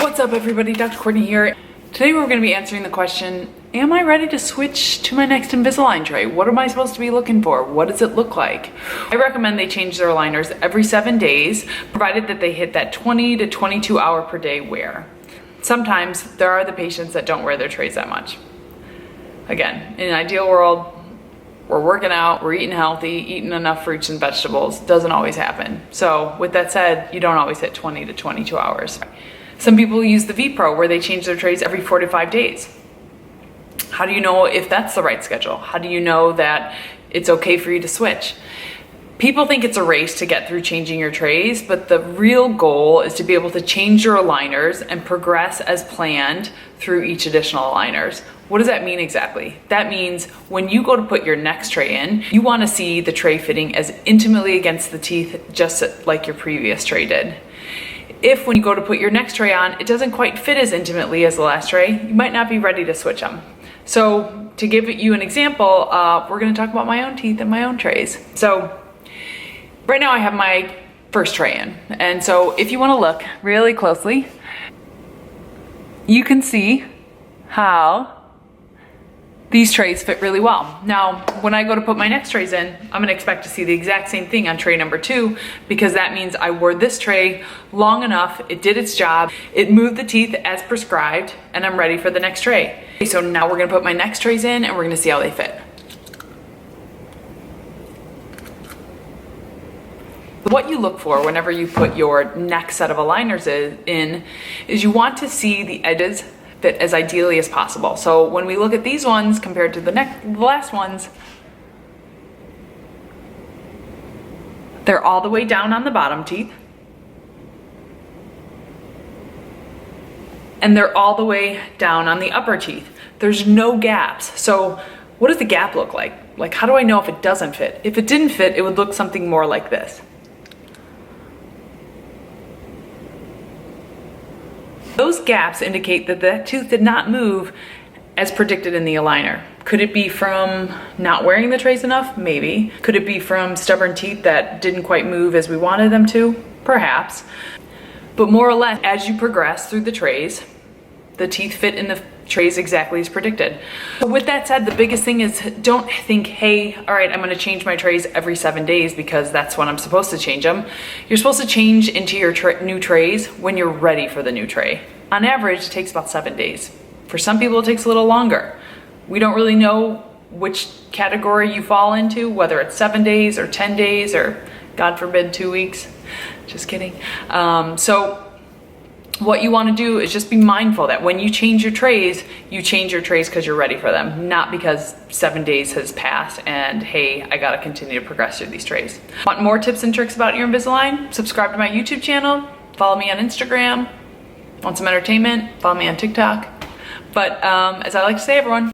What's up everybody, Dr. Courtney here. Today we're going to be answering the question, am I ready to switch to my next Invisalign tray? What am I supposed to be looking for? What does it look like? I recommend they change their aligners every 7 days, provided that they hit that 20 to 22 hour per day wear. Sometimes there are the patients that don't wear their trays that much. Again, in an ideal world, we're working out, we're eating healthy, eating enough fruits and vegetables. Doesn't always happen. So with that said, you don't always hit 20 to 22 hours. Some people use the V Pro where they change their trays every 4 to 5 days. How do you know if that's the right schedule? How do you know that it's okay for you to switch? People think it's a race to get through changing your trays, but the real goal is to be able to change your aligners and progress as planned through each additional aligners. What does that mean exactly? That means when you go to put your next tray in, you want to see the tray fitting as intimately against the teeth just like your previous tray did. If when you go to put your next tray on, it doesn't quite fit as intimately as the last tray, you might not be ready to switch them. So to give you an example, we're going to talk about my own teeth and my own trays. So right now I have my first tray in. And so if you want to look really closely, you can see how these trays fit really well. Now, when I go to put my next trays in, I'm gonna expect to see the exact same thing on tray number 2, because that means I wore this tray long enough, it did its job, it moved the teeth as prescribed, and I'm ready for the next tray. So now we're gonna put my next trays in and we're gonna see how they fit. What you look for whenever you put your next set of aligners in is you want to see the edges fit as ideally as possible. So when we look at these ones compared to the last ones, they're all the way down on the bottom teeth. And they're all the way down on the upper teeth. There's no gaps. So what does the gap look like? Like, how do I know if it doesn't fit? If it didn't fit, it would look something more like this. Those gaps indicate that the tooth did not move as predicted in the aligner. Could it be from not wearing the trays enough? Maybe. Could it be from stubborn teeth that didn't quite move as we wanted them to? Perhaps. But more or less, as you progress through the trays, the teeth fit in the trays exactly as predicted. So with that said, the biggest thing is don't think, hey, all right, I'm gonna change my trays every 7 days because that's when I'm supposed to change them. You're supposed to change into your new trays when you're ready for the new tray. On average, it takes about 7 days. For some people, it takes a little longer. We don't really know which category you fall into, whether it's 7 days or 10 days or, God forbid, 2 weeks. Just kidding. So what you want to do is just be mindful that when you change your trays because you're ready for them, not because 7 days has passed and hey, I gotta continue to progress through these trays. Want more tips and tricks about your Invisalign? Subscribe to my YouTube channel, follow me on Instagram. Want some entertainment? Follow me on TikTok. But as I like to say, everyone,